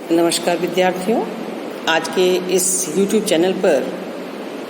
नमस्कार विद्यार्थियों, आज के इस YouTube चैनल पर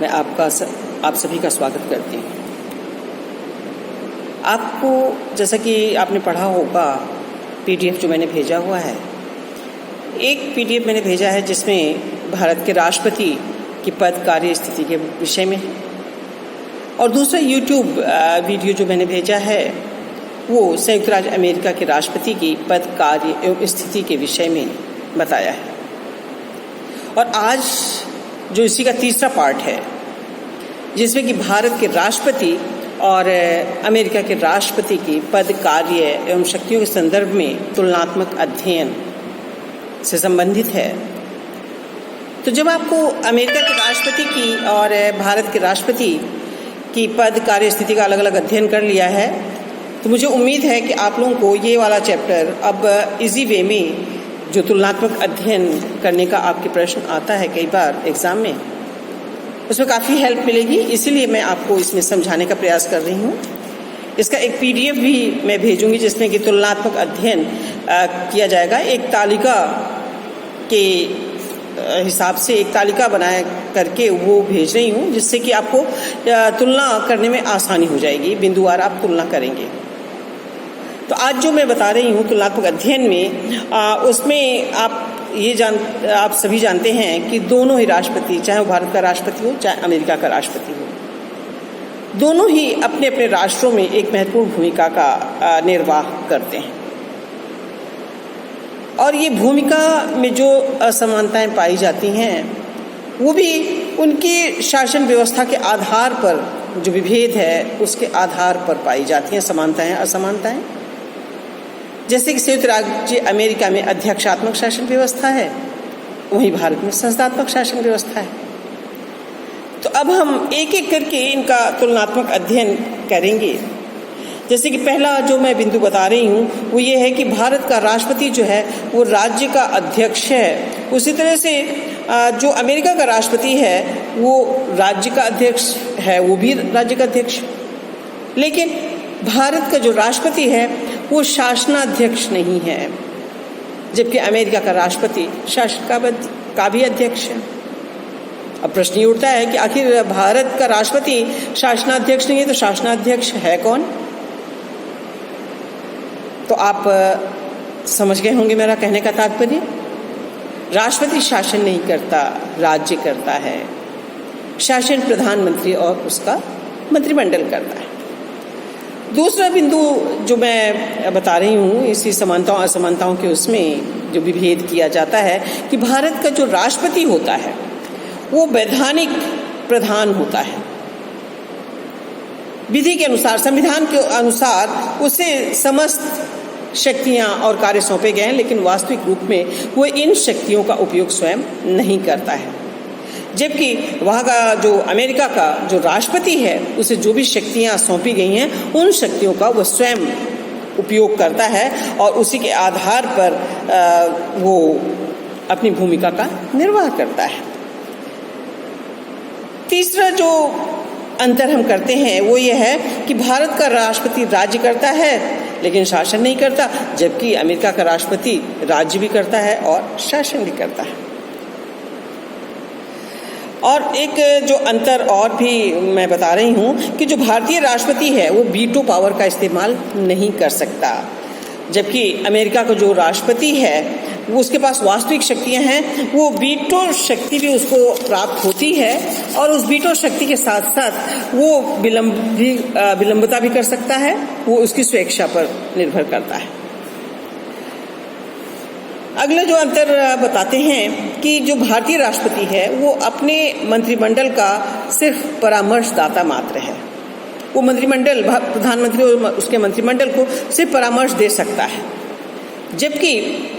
मैं आप सभी का स्वागत करती हूँ। आपको जैसा कि आपने पढ़ा होगा PDF जो मैंने भेजा हुआ है, एक PDF मैंने भेजा है जिसमें भारत के राष्ट्रपति की पद कार्य स्थिति के विषय में है और दूसरा YouTube वीडियो जो मैंने भेजा है वो संयुक्त राज्य अमेरिका के राष्ट्रपति की पद कार्य एवं स्थिति के विषय में बताया है। और आज जो इसी का तीसरा पार्ट है जिसमें कि भारत के राष्ट्रपति और अमेरिका के राष्ट्रपति की पद कार्य एवं शक्तियों के संदर्भ में तुलनात्मक अध्ययन से संबंधित है। तो जब आपको अमेरिका के राष्ट्रपति की और भारत के राष्ट्रपति की पद कार्य स्थिति का अलग अलग अध्ययन कर लिया है तो मुझे उम्मीद है कि आप लोगों को ये वाला चैप्टर अब इजी वे में जो तुलनात्मक अध्ययन करने का आपके प्रश्न आता है कई बार एग्ज़ाम में, उसमें काफ़ी हेल्प मिलेगी। इसीलिए मैं आपको इसमें समझाने का प्रयास कर रही हूँ। इसका एक PDF भी मैं भेजूंगी जिसमें कि तुलनात्मक अध्ययन किया जाएगा। एक तालिका के हिसाब से एक तालिका बनाया करके वो भेज रही हूँ जिससे कि आपको तुलना करने में आसानी हो जाएगी, बिंदुवार आप तुलना करेंगे। तो आज जो मैं बता रही हूँ तुलनात्मक अध्ययन में उसमें आप सभी जानते हैं कि दोनों ही राष्ट्रपति, चाहे वो भारत का राष्ट्रपति हो चाहे अमेरिका का राष्ट्रपति हो, दोनों ही अपने अपने राष्ट्रों में एक महत्वपूर्ण भूमिका का निर्वाह करते हैं। और ये भूमिका में जो असमानताएं पाई जाती हैं वो भी उनकी शासन व्यवस्था के आधार पर, जो विभेद है उसके आधार पर पाई जाती हैं समानताएं असमानताएं। जैसे कि संयुक्त राज्य अमेरिका में अध्यक्षात्मक शासन व्यवस्था है, वहीं भारत में संस्थात्मक शासन व्यवस्था है। तो अब हम एक एक करके इनका तुलनात्मक अध्ययन करेंगे। जैसे कि पहला जो मैं बिंदु बता रही हूँ वो ये है कि भारत का राष्ट्रपति जो है वो राज्य का अध्यक्ष है। उसी तरह से जो अमेरिका का राष्ट्रपति है वो राज्य का अध्यक्ष है, वो भी राज्य का अध्यक्ष। लेकिन भारत का जो राष्ट्रपति है वो शासनाध्यक्ष नहीं है, जबकि अमेरिका का राष्ट्रपति शासन का भी अध्यक्ष है। अब प्रश्न ये उठता है कि आखिर भारत का राष्ट्रपति शासनाध्यक्ष नहीं है तो शासनाध्यक्ष है कौन? तो आप समझ गए होंगे मेरा कहने का तात्पर्य। राष्ट्रपति शासन नहीं करता, राज्य करता है। शासन प्रधानमंत्री और उसका मंत्रिमंडल करता है। दूसरा बिंदु जो मैं बता रही हूँ इसी समानताओं असमानताओं के उसमें जो विभेद किया जाता है कि भारत का जो राष्ट्रपति होता है वो वैधानिक प्रधान होता है। विधि के अनुसार, संविधान के अनुसार उसे समस्त शक्तियां और कार्य सौंपे गए हैं, लेकिन वास्तविक रूप में वो इन शक्तियों का उपयोग स्वयं नहीं करता है। जबकि वहाँ का जो अमेरिका का जो राष्ट्रपति है उसे जो भी शक्तियाँ सौंपी गई हैं उन शक्तियों का वो स्वयं उपयोग करता है और उसी के आधार पर वो अपनी भूमिका का निर्वाह करता है। तीसरा जो अंतर हम करते हैं वो ये है कि भारत का राष्ट्रपति राज्य करता है लेकिन शासन नहीं करता, जबकि अमेरिका का राष्ट्रपति राज्य भी करता है और शासन भी करता है। और एक जो अंतर और भी मैं बता रही हूँ कि जो भारतीय राष्ट्रपति है वो वीटो पावर का इस्तेमाल नहीं कर सकता, जबकि अमेरिका का जो राष्ट्रपति है वो उसके पास वास्तविक शक्तियाँ हैं, वो वीटो शक्ति भी उसको प्राप्त होती है और उस वीटो शक्ति के साथ साथ वो विलंबता भी कर सकता है। वो उसकी स्वेच्छा पर निर्भर करता है। अगला जो अंतर बताते हैं कि जो भारतीय राष्ट्रपति है वो अपने मंत्रिमंडल का सिर्फ परामर्शदाता मात्र है। वो मंत्रिमंडल, प्रधानमंत्री और उसके मंत्रिमंडल को सिर्फ परामर्श दे सकता है, जबकि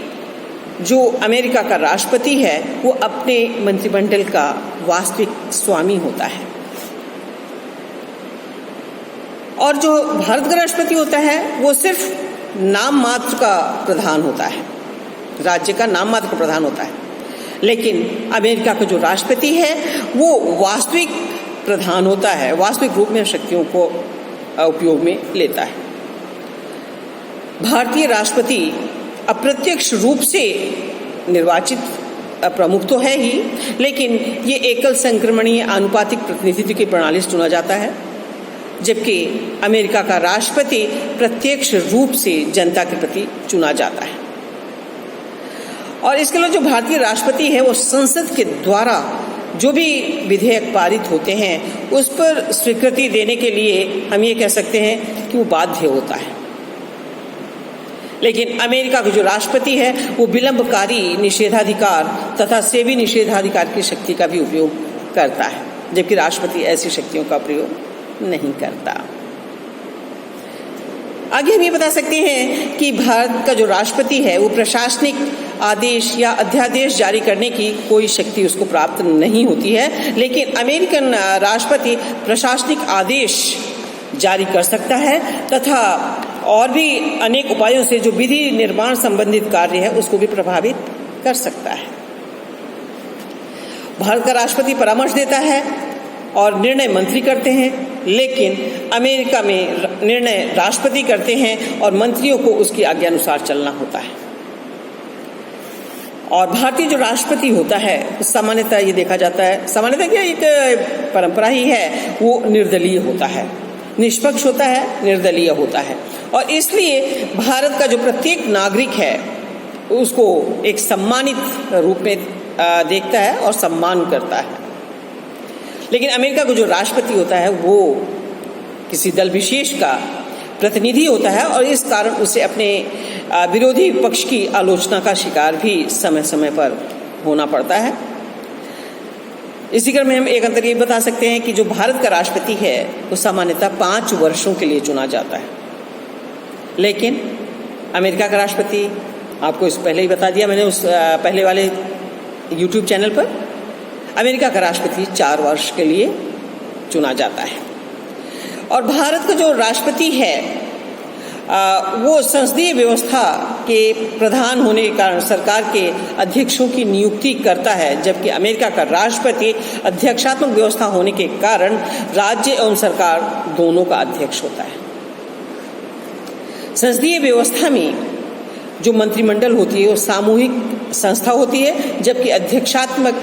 जो अमेरिका का राष्ट्रपति है वो अपने मंत्रिमंडल का वास्तविक स्वामी होता है। और जो भारत का राष्ट्रपति होता है वो सिर्फ नाम मात्र का प्रधान होता है, राज्य का नाम मात्र का प्रधान होता है। लेकिन अमेरिका का जो राष्ट्रपति है वो वास्तविक प्रधान होता है, वास्तविक रूप में शक्तियों को उपयोग में लेता है। भारतीय राष्ट्रपति अप्रत्यक्ष रूप से निर्वाचित प्रमुख तो है ही, लेकिन ये एकल संक्रमणीय आनुपातिक प्रतिनिधित्व की प्रणाली से चुना जाता है, जबकि अमेरिका का राष्ट्रपति प्रत्यक्ष रूप से जनता के प्रति चुना जाता है। और इसके लिए जो भारतीय राष्ट्रपति है वो संसद के द्वारा जो भी विधेयक पारित होते हैं उस पर स्वीकृति देने के लिए हम ये कह सकते हैं कि वो बाध्य होता है। लेकिन अमेरिका का जो राष्ट्रपति है वो विलंबकारी निषेधाधिकार तथा सेवी निषेधाधिकार की शक्ति का भी उपयोग करता है, जबकि राष्ट्रपति ऐसी शक्तियों का प्रयोग नहीं करता। आगे हम ये बता सकते हैं कि भारत का जो राष्ट्रपति है वो प्रशासनिक आदेश या अध्यादेश जारी करने की कोई शक्ति उसको प्राप्त नहीं होती है, लेकिन अमेरिकन राष्ट्रपति प्रशासनिक आदेश जारी कर सकता है तथा और भी अनेक उपायों से जो विधि निर्माण संबंधित कार्य है उसको भी प्रभावित कर सकता है। भारत का राष्ट्रपति परामर्श देता है और निर्णय मंत्री करते हैं, लेकिन अमेरिका में निर्णय राष्ट्रपति करते हैं और मंत्रियों को उसकी आज्ञा अनुसार चलना होता है। और भारतीय जो राष्ट्रपति होता है सामान्यतः ये देखा जाता है, सामान्यतः क्या एक परंपरा ही है, वो निर्दलीय होता है, निष्पक्ष होता है, निर्दलीय होता है। और इसलिए भारत का जो प्रत्येक नागरिक है उसको एक सम्मानित रूप में देखता है और सम्मान करता है। लेकिन अमेरिका का जो राष्ट्रपति होता है वो किसी दल विशेष का प्रतिनिधि होता है और इस कारण उसे अपने विरोधी पक्ष की आलोचना का शिकार भी समय समय पर होना पड़ता है। इसी क्रम में हम एक अंतर ये बता सकते हैं कि जो भारत का राष्ट्रपति है वो सामान्यतः 5 वर्षों के लिए चुना जाता है, लेकिन अमेरिका का राष्ट्रपति, आपको इस पहले ही बता दिया मैंने उस पहले वाले YouTube चैनल पर, अमेरिका का राष्ट्रपति 4 वर्ष के लिए चुना जाता है। और भारत का जो राष्ट्रपति है वो संसदीय व्यवस्था के प्रधान होने के कारण सरकार के अध्यक्षों की नियुक्ति करता है, जबकि अमेरिका का राष्ट्रपति अध्यक्षात्मक व्यवस्था होने के कारण राज्य एवं सरकार दोनों का अध्यक्ष होता है। संसदीय व्यवस्था में जो मंत्रिमंडल होती है वो सामूहिक संस्था होती है, जबकि अध्यक्षात्मक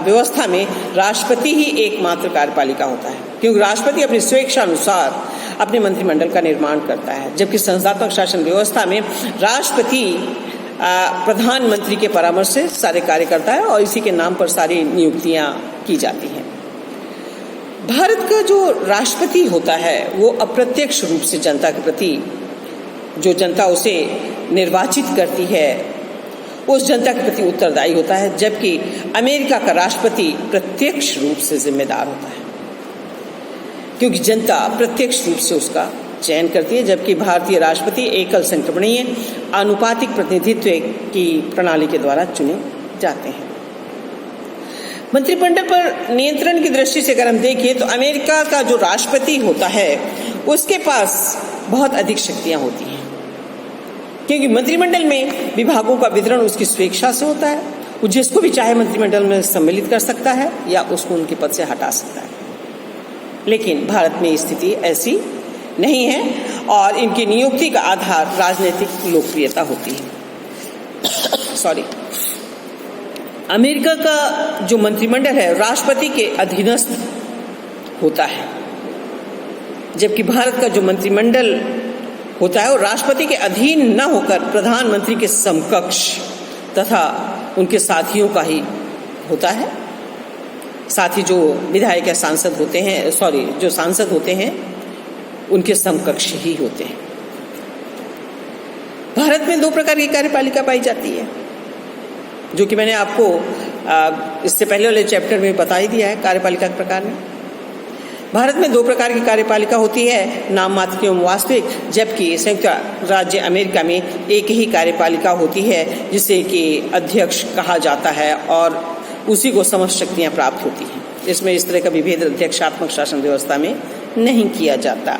व्यवस्था में राष्ट्रपति ही एकमात्र कार्यपालिका होता है, क्योंकि राष्ट्रपति अपनी स्वेच्छा अनुसार अपने मंत्रिमंडल का निर्माण करता है, जबकि संस्थात्मक शासन व्यवस्था में राष्ट्रपति प्रधानमंत्री के परामर्श से सारे कार्य करता है और इसी के नाम पर सारी नियुक्तियां की जाती हैं। भारत का जो राष्ट्रपति होता है वो अप्रत्यक्ष रूप से जनता के प्रति, जो जनता उसे निर्वाचित करती है, उस जनता के प्रति उत्तरदायी होता है, जबकि अमेरिका का राष्ट्रपति प्रत्यक्ष रूप से जिम्मेदार होता है, क्योंकि जनता प्रत्यक्ष रूप से उसका चयन करती है, जबकि भारतीय राष्ट्रपति एकल संक्रमणीय आनुपातिक प्रतिनिधित्व की प्रणाली के द्वारा चुने जाते हैं। मंत्रिमंडल पर नियंत्रण की दृष्टि से अगर हम देखें तो अमेरिका का जो राष्ट्रपति होता है उसके पास बहुत अधिक शक्तियां होती हैं, क्योंकि मंत्रिमंडल में विभागों का वितरण उसकी स्वेच्छा से होता है, वो जिसको भी चाहे मंत्रिमंडल में सम्मिलित कर सकता है या उसको उनके पद से हटा सकता है। लेकिन भारत में स्थिति ऐसी नहीं है और इनकी नियुक्ति का आधार राजनीतिक लोकप्रियता होती है। अमेरिका का जो मंत्रिमंडल है राष्ट्रपति के अधीनस्थ होता है, जबकि भारत का जो मंत्रिमंडल होता है वो राष्ट्रपति के अधीन न होकर प्रधानमंत्री के समकक्ष तथा उनके साथियों का ही होता है। साथ ही जो विधायक या सांसद होते हैं, जो सांसद होते हैं उनके समकक्ष ही होते हैं। भारत में 2 प्रकार की कार्यपालिका पाई जाती है, जो कि मैंने आपको इससे पहले वाले चैप्टर में बता ही दिया है। कार्यपालिका के प्रकार में भारत में 2 प्रकार की कार्यपालिका होती है, नाम मात्र एवं वास्तविक, जबकि संयुक्त राज्य अमेरिका में एक ही कार्यपालिका होती है जिसे कि अध्यक्ष कहा जाता है और उसी को समस्त शक्तियां प्राप्त होती हैं। इसमें इस तरह का विभेद अध्यक्षात्मक शासन व्यवस्था में नहीं किया जाता।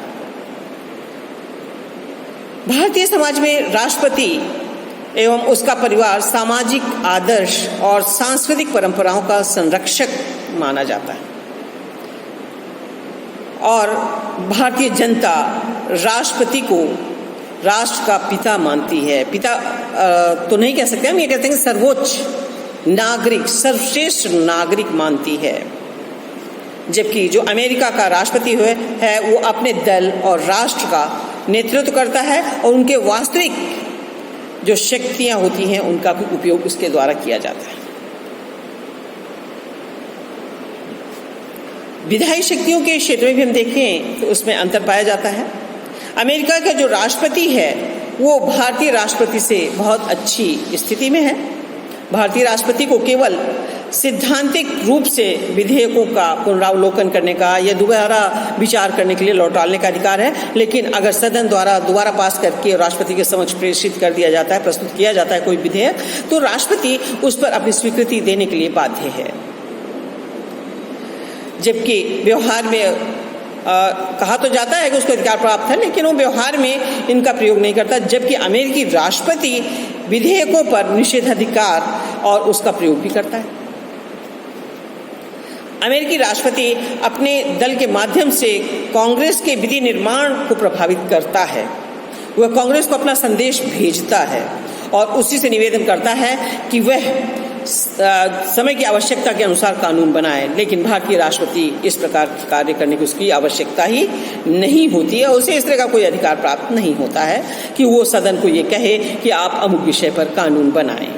भारतीय समाज में राष्ट्रपति एवं उसका परिवार सामाजिक आदर्श और सांस्कृतिक परंपराओं का संरक्षक माना जाता है और भारतीय जनता राष्ट्रपति को राष्ट्र का पिता मानती है। पिता तो नहीं कह सकते हम, ये कहते हैं सर्वोच्च नागरिक, सर्वश्रेष्ठ नागरिक मानती है। जबकि जो अमेरिका का राष्ट्रपति है वो अपने दल और राष्ट्र का नेतृत्व करता है और उनके वास्तविक जो शक्तियां होती हैं उनका भी उपयोग उसके द्वारा किया जाता है। विधायी शक्तियों के क्षेत्र में भी हम देखें तो उसमें अंतर पाया जाता है। अमेरिका का जो राष्ट्रपति है वो भारतीय राष्ट्रपति से बहुत अच्छी स्थिति में है। भारतीय राष्ट्रपति को केवल सिद्धांतिक रूप से विधेयकों का पुनरावलोकन करने का या दोबारा विचार करने के लिए लौटाने का अधिकार है, लेकिन अगर सदन द्वारा दोबारा पास करके राष्ट्रपति के समक्ष प्रेषित कर दिया जाता है, प्रस्तुत किया जाता है कोई विधेयक, तो राष्ट्रपति उस पर अपनी स्वीकृति देने के लिए बाध्य है। जबकि व्यवहार में कहा तो जाता है कि उसको अधिकार प्राप्त है, लेकिन वो व्यवहार में इनका प्रयोग नहीं करता। जबकि अमेरिकी राष्ट्रपति विधेयकों पर निषेधाधिकार और उसका प्रयोग भी करता है। अमेरिकी राष्ट्रपति अपने दल के माध्यम से कांग्रेस के विधि निर्माण को प्रभावित करता है। वह कांग्रेस को अपना संदेश भेजता है और उसी से निवेदन करता है कि वह समय की आवश्यकता के अनुसार कानून बनाए, लेकिन भारतीय राष्ट्रपति इस प्रकार के कार्य करने की उसकी आवश्यकता ही नहीं होती है। उसे इस तरह का कोई अधिकार प्राप्त नहीं होता है कि वो सदन को ये कहे कि आप अमुक विषय पर कानून बनाएं।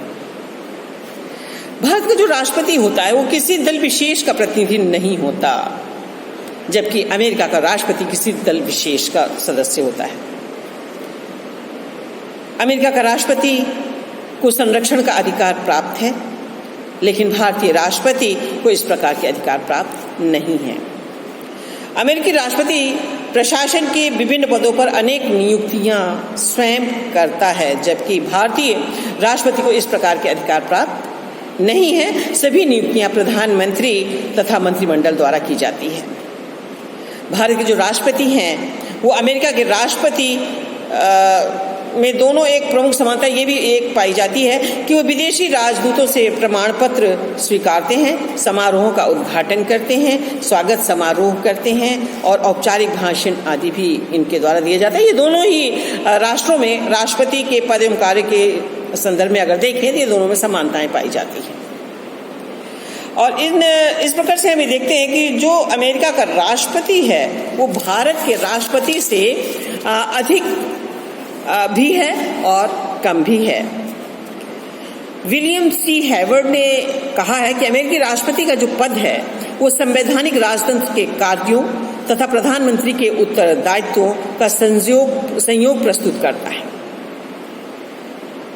भारत का जो राष्ट्रपति होता है वो किसी दल विशेष का प्रतिनिधि नहीं होता, जबकि अमेरिका का राष्ट्रपति किसी दल विशेष का सदस्य होता है। अमेरिका का राष्ट्रपति को संरक्षण का अधिकार प्राप्त है, लेकिन भारतीय राष्ट्रपति को इस प्रकार के अधिकार प्राप्त नहीं है। अमेरिकी राष्ट्रपति प्रशासन के विभिन्न पदों पर अनेक नियुक्तियां स्वयं करता है, जबकि भारतीय राष्ट्रपति को इस प्रकार के अधिकार प्राप्त नहीं है। सभी नियुक्तियां प्रधानमंत्री तथा मंत्रिमंडल द्वारा की जाती है। भारत के जो राष्ट्रपति हैं वो अमेरिका के राष्ट्रपति में दोनों एक प्रमुख समानता ये भी एक पाई जाती है कि वो विदेशी राजदूतों से प्रमाण पत्र स्वीकारते हैं, समारोहों का उद्घाटन करते हैं, स्वागत समारोह करते हैं और औपचारिक भाषण आदि भी इनके द्वारा दिए जाते हैं। ये दोनों ही राष्ट्रों में राष्ट्रपति के पद एवं कार्य के संदर्भ में अगर देखें तो ये दोनों में समानताएं पाई जाती हैं। और इस प्रकार से हम ये देखते हैं कि जो अमेरिका का राष्ट्रपति है वो भारत के राष्ट्रपति से अधिक भी है और कम भी है। विलियम सी हेवर्ड ने कहा है कि अमेरिकी राष्ट्रपति का जो पद है वो संवैधानिक राजतंत्र के कार्यों तथा प्रधानमंत्री के उत्तरदायित्वों का संयोग प्रस्तुत करता है।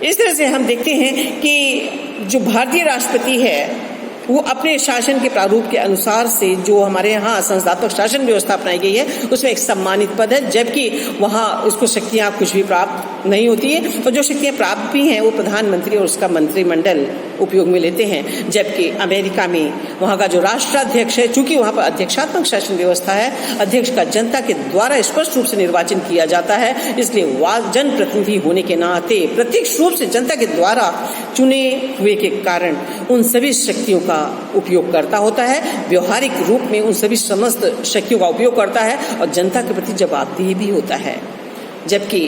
इस तरह से हम देखते हैं कि जो भारतीय राष्ट्रपति है वो अपने शासन के प्रारूप के अनुसार से जो हमारे यहाँ संस्थात्मक शासन व्यवस्था अपनाई गई है उसमें एक सम्मानित पद है, जबकि वहाँ उसको शक्तियाँ कुछ भी प्राप्त नहीं होती है। और जो शक्तियाँ प्राप्त भी हैं वो प्रधानमंत्री और उसका मंत्रिमंडल उपयोग में लेते हैं। जबकि अमेरिका में वहाँ का जो राष्ट्राध्यक्ष है, चूंकि वहाँ पर अध्यक्षात्मक शासन व्यवस्था है, अध्यक्ष का जनता के द्वारा स्पष्ट रूप से निर्वाचन किया जाता है, इसलिए वह जनप्रतिनिधि होने के नाते प्रत्यक्ष रूप से जनता के द्वारा चुने हुए के कारण उन सभी शक्तियों का उपयोग करता होता है, व्यवहारिक रूप में उन सभी समस्त शक्तियों का उपयोग करता है और जनता के प्रति जवाबदेही भी होता है। जबकि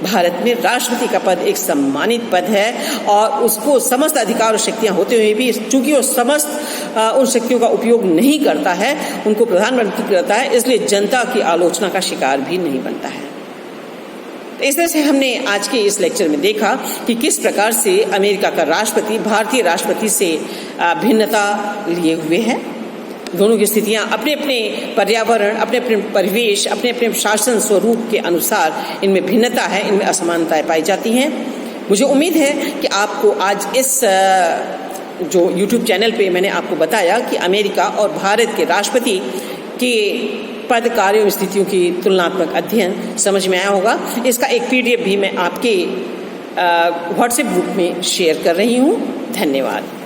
भारत में राष्ट्रपति का पद एक सम्मानित पद है और उसको समस्त अधिकार और शक्तियां होते हुए भी चूंकि वो समस्त उन शक्तियों का उपयोग नहीं करता है, उनको प्रधानमंत्री करता है, इसलिए जनता की आलोचना का शिकार भी नहीं बनता है। इस तरह से हमने आज के इस लेक्चर में देखा कि किस प्रकार से अमेरिका का राष्ट्रपति भारतीय राष्ट्रपति से भिन्नता लिए हुए है। दोनों की स्थितियां अपने अपने पर्यावरण, अपने अपने परिवेश, अपने अपने शासन स्वरूप के अनुसार इनमें भिन्नता है, इनमें असमानताएं पाई जाती हैं। मुझे उम्मीद है कि आपको आज इस जो YouTube चैनल पे मैंने आपको बताया कि अमेरिका और भारत के राष्ट्रपति के पद, कार्यों और स्थितियों की तुलनात्मक अध्ययन समझ में आया होगा। इसका एक PDF भी मैं आपके WhatsApp ग्रुप में शेयर कर रही हूँ। धन्यवाद।